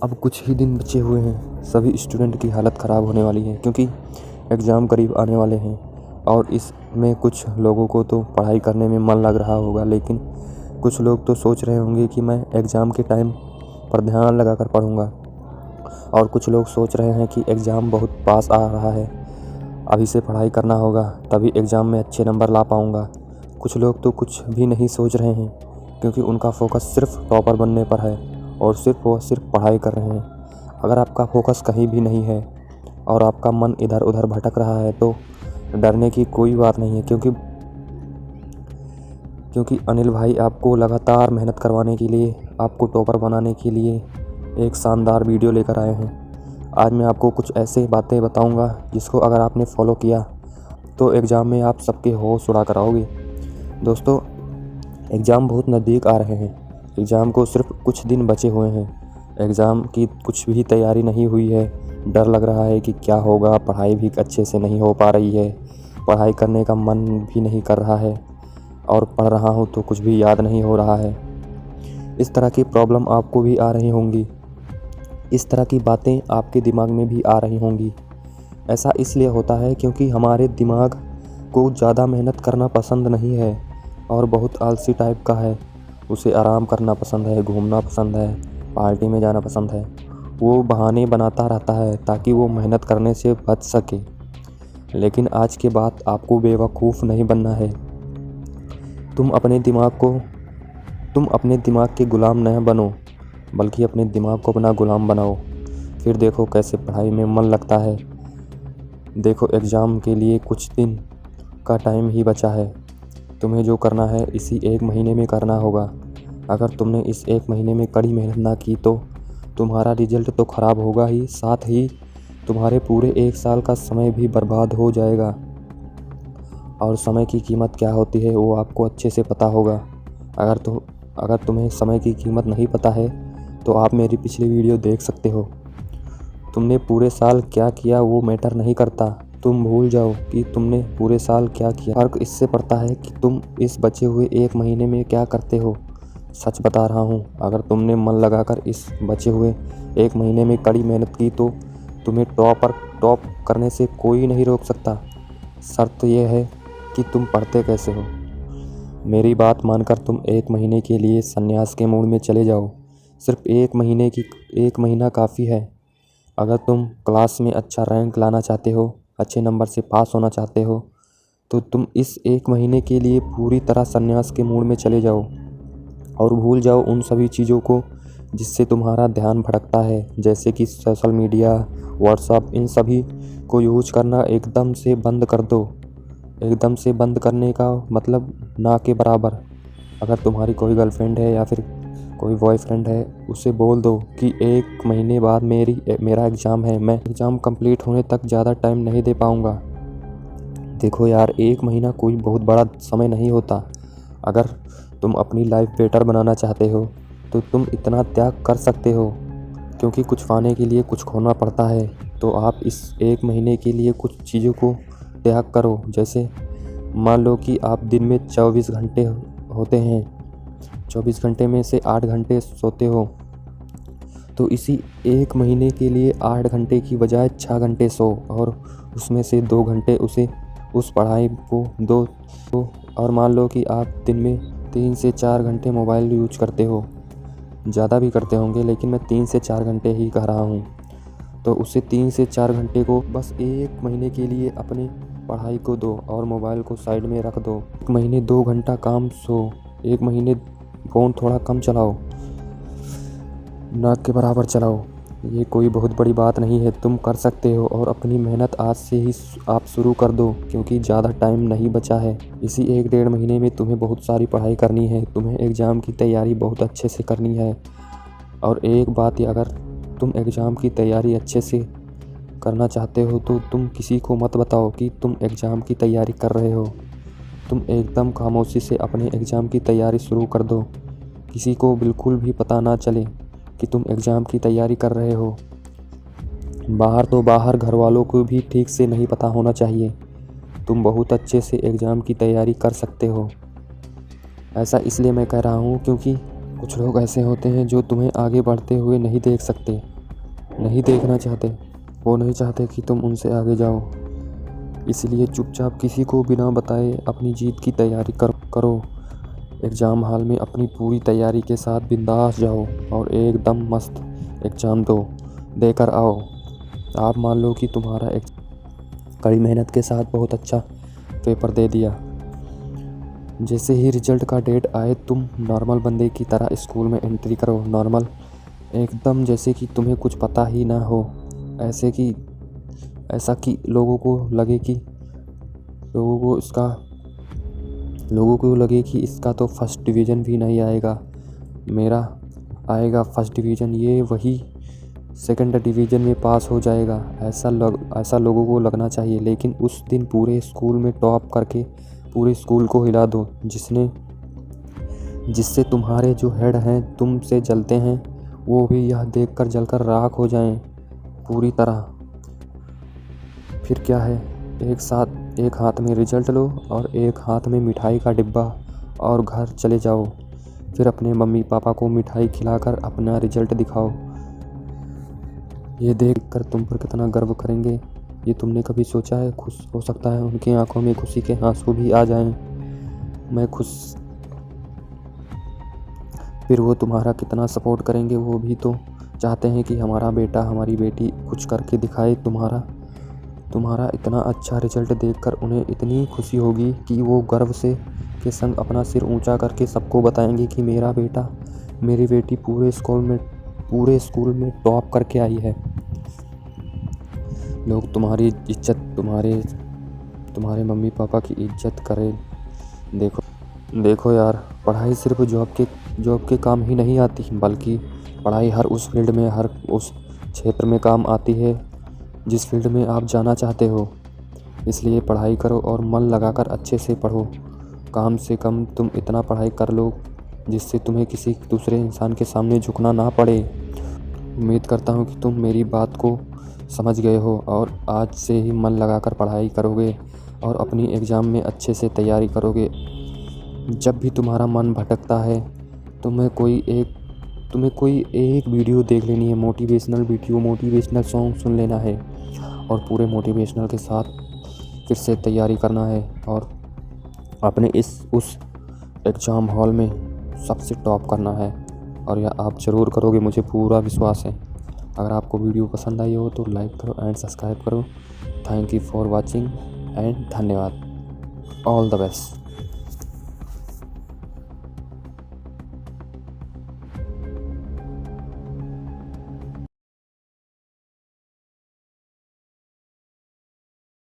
अब कुछ ही दिन बचे हुए हैं। सभी स्टूडेंट की हालत ख़राब होने वाली है क्योंकि एग्ज़ाम करीब आने वाले हैं और इसमें कुछ लोगों को तो पढ़ाई करने में मन लग रहा होगा, लेकिन कुछ लोग तो सोच रहे होंगे कि मैं एग्ज़ाम के टाइम पर ध्यान लगाकर पढ़ूंगा और कुछ लोग सोच रहे हैं कि एग्ज़ाम बहुत पास आ रहा है, अभी से पढ़ाई करना होगा तभी एग्ज़ाम में अच्छे नंबर ला पाऊंगा। कुछ लोग तो कुछ भी नहीं सोच रहे हैं क्योंकि उनका फोकस सिर्फ टॉपर बनने पर है और सिर्फ पढ़ाई कर रहे हैं। अगर आपका फोकस कहीं भी नहीं है और आपका मन इधर उधर भटक रहा है तो डरने की कोई बात नहीं है, क्योंकि अनिल भाई आपको लगातार मेहनत करवाने के लिए, आपको टॉपर बनाने के लिए एक शानदार वीडियो लेकर आए हैं। आज मैं आपको कुछ ऐसे बातें बताऊंगा जिसको अगर आपने फॉलो किया तो एग्ज़ाम में आप सबके होश उड़ा कर आओगे। दोस्तों, एग्ज़ाम बहुत नज़दीक आ रहे हैं। एग्ज़ाम को सिर्फ कुछ दिन बचे हुए हैं। एग्ज़ाम की कुछ भी तैयारी नहीं हुई है। डर लग रहा है कि क्या होगा, पढ़ाई भी अच्छे से नहीं हो पा रही है, पढ़ाई करने का मन भी नहीं कर रहा है और पढ़ रहा हूँ तो कुछ भी याद नहीं हो रहा है। इस तरह की प्रॉब्लम आपको भी आ रही होंगी, इस तरह की बातें आपके दिमाग में भी आ रही होंगी। ऐसा इसलिए होता है क्योंकि हमारे दिमाग को ज़्यादा मेहनत करना पसंद नहीं है और बहुत आलसी टाइप का है। उसे आराम करना पसंद है, घूमना पसंद है, पार्टी में जाना पसंद है। वो बहाने बनाता रहता है ताकि वो मेहनत करने से बच सके। लेकिन आज के बाद आपको बेवकूफ़ नहीं बनना है। तुम अपने दिमाग के गुलाम न बनो, बल्कि अपने दिमाग को अपना गुलाम बनाओ। फिर देखो कैसे पढ़ाई में मन लगता है। देखो, एग्ज़ाम के लिए कुछ दिन का टाइम ही बचा है। तुम्हें जो करना है इसी 1 महीने में करना होगा। अगर तुमने इस 1 महीने में कड़ी मेहनत ना की तो तुम्हारा रिजल्ट तो ख़राब होगा ही, साथ ही तुम्हारे पूरे 1 साल का समय भी बर्बाद हो जाएगा। और समय की कीमत क्या होती है वो आपको अच्छे से पता होगा। अगर तुम्हें समय की कीमत नहीं पता है तो आप मेरी पिछली वीडियो देख सकते हो। तुमने पूरे साल क्या किया वो मैटर नहीं करता। तुम भूल जाओ कि तुमने पूरे साल क्या किया। फ़र्क इससे पड़ता है कि तुम इस बचे हुए 1 महीने में क्या करते हो। सच बता रहा हूँ, अगर तुमने मन लगाकर इस बचे हुए 1 महीने में कड़ी मेहनत की तो तुम्हें टॉप करने से कोई नहीं रोक सकता। शर्त यह है कि तुम पढ़ते कैसे हो। मेरी बात मानकर तुम 1 महीने के लिए संन्यास के मूड में चले जाओ। सिर्फ 1 महीना काफ़ी है। अगर तुम क्लास में अच्छा रैंक लाना चाहते हो, अच्छे नंबर से पास होना चाहते हो, तो तुम इस 1 महीने के लिए पूरी तरह संन्यास के मूड में चले जाओ और भूल जाओ उन सभी चीज़ों को जिससे तुम्हारा ध्यान भटकता है, जैसे कि सोशल मीडिया, व्हाट्सएप। इन सभी को यूज करना एकदम से बंद कर दो। एकदम से बंद करने का मतलब ना के बराबर। अगर तुम्हारी कोई गर्लफ्रेंड है या फिर कोई बॉयफ्रेंड है, उसे बोल दो कि 1 महीने बाद मेरा एग्ज़ाम है, मैं एग्ज़ाम कंप्लीट होने तक ज़्यादा टाइम नहीं दे पाऊँगा। देखो यार, 1 महीना कोई बहुत बड़ा समय नहीं होता। अगर तुम अपनी लाइफ बेटर बनाना चाहते हो तो तुम इतना त्याग कर सकते हो, क्योंकि कुछ पाने के लिए कुछ खोना पड़ता है। तो आप इस 1 महीने के लिए कुछ चीज़ों को त्याग करो। जैसे मान लो कि आप दिन में 24 घंटे होते हैं, 24 घंटे में से 8 घंटे सोते हो, तो इसी 1 महीने के लिए 8 घंटे की बजाय 6 घंटे सो और उसमें से 2 घंटे उस पढ़ाई को दो। और मान लो कि आप दिन में 3 से 4 घंटे मोबाइल यूज करते हो, ज़्यादा भी करते होंगे लेकिन मैं 3 से 4 घंटे ही कह रहा हूँ। तो उसे 3 से 4 घंटे को बस 1 महीने के लिए अपनी पढ़ाई को दो और मोबाइल को साइड में रख दो। 1 महीने 2 घंटा काम सो, 1 महीने फ़ोन थोड़ा कम चलाओ, ना के बराबर चलाओ। ये कोई बहुत बड़ी बात नहीं है, तुम कर सकते हो। और अपनी मेहनत आज से ही आप शुरू कर दो, क्योंकि ज़्यादा टाइम नहीं बचा है। इसी 1-1.5 महीने में तुम्हें बहुत सारी पढ़ाई करनी है। तुम्हें एग्ज़ाम की तैयारी बहुत अच्छे से करनी है। और एक बात, अगर तुम एग्ज़ाम की तैयारी अच्छे से करना चाहते हो तो तुम किसी को मत बताओ कि तुम एग्ज़ाम की तैयारी कर रहे हो। तुम एकदम खामोशी से अपने एग्ज़ाम की तैयारी शुरू कर दो। किसी को बिल्कुल भी पता ना चले कि तुम एग्ज़ाम की तैयारी कर रहे हो। बाहर तो बाहर, घर वालों को भी ठीक से नहीं पता होना चाहिए। तुम बहुत अच्छे से एग्ज़ाम की तैयारी कर सकते हो। ऐसा इसलिए मैं कह रहा हूँ क्योंकि कुछ लोग ऐसे होते हैं जो तुम्हें आगे बढ़ते हुए नहीं देख सकते। नहीं देखना चाहते, वो नहीं चाहते कि तुम उनसे आगे जाओ। इसलिए चुपचाप किसी को बिना बताए अपनी जीत की तैयारी करो। एग्ज़ाम हॉल में अपनी पूरी तैयारी के साथ बिंदास जाओ और एकदम मस्त एग्ज़ाम देकर आओ। आप मान लो कि तुम्हारा एक कड़ी मेहनत के साथ बहुत अच्छा पेपर दे दिया। जैसे ही रिजल्ट का डेट आए तुम नॉर्मल बंदे की तरह स्कूल में एंट्री करो। नॉर्मल एकदम, जैसे कि तुम्हें कुछ पता ही ना हो। ऐसा कि लोगों को लगे कि इसका तो फर्स्ट डिवीज़न भी नहीं आएगा, मेरा आएगा फर्स्ट डिवीज़न, ये वही सेकंड डिवीज़न में पास हो जाएगा। ऐसा लोगों को लगना चाहिए। लेकिन उस दिन पूरे स्कूल में टॉप करके पूरे स्कूल को हिला दो, जिससे तुम्हारे जो हेड हैं तुमसे जलते हैं, वो भी यह देखकर जलकर राख हो जाएं पूरी तरह। फिर क्या है, एक हाथ में रिजल्ट लो और एक हाथ में मिठाई का डिब्बा और घर चले जाओ। फिर अपने मम्मी पापा को मिठाई खिलाकर अपना रिजल्ट दिखाओ। ये देखकर तुम पर कितना गर्व करेंगे, ये तुमने कभी सोचा है? खुश हो सकता है उनकी आंखों में खुशी के आंसू भी आ जाएं। मैं खुश। फिर वो तुम्हारा कितना सपोर्ट करेंगे। वो भी तो चाहते हैं कि हमारा बेटा हमारी बेटी कुछ करके दिखाए। तुम्हारा इतना अच्छा रिजल्ट देखकर उन्हें इतनी खुशी होगी कि वो गर्व के संग अपना सिर ऊंचा करके सबको बताएंगे कि मेरा बेटा मेरी बेटी पूरे स्कूल में टॉप करके आई है। लोग तुम्हारी इज्जत, तुम्हारे मम्मी पापा की इज्जत करें। देखो यार, पढ़ाई सिर्फ जॉब के काम ही नहीं आती, बल्कि पढ़ाई हर उस फील्ड में, हर उस क्षेत्र में काम आती है जिस फील्ड में आप जाना चाहते हो। इसलिए पढ़ाई करो और मन लगाकर अच्छे से पढ़ो। कम से कम तुम इतना पढ़ाई कर लो जिससे तुम्हें किसी दूसरे इंसान के सामने झुकना ना पड़े। उम्मीद करता हूँ कि तुम मेरी बात को समझ गए हो और आज से ही मन लगाकर पढ़ाई करोगे और अपनी एग्ज़ाम में अच्छे से तैयारी करोगे। जब भी तुम्हारा मन भटकता है, तुम्हें कोई एक वीडियो देख लेनी है, मोटिवेशनल सॉन्ग सुन लेना है और पूरे मोटिवेशनल के साथ फिर से तैयारी करना है और अपने उस एग्ज़ाम हॉल में सबसे टॉप करना है। और यह आप ज़रूर करोगे, मुझे पूरा विश्वास है। अगर आपको वीडियो पसंद आई हो तो लाइक करो एंड सब्सक्राइब करो। Thank you for watching and धन्यवाद। All the best.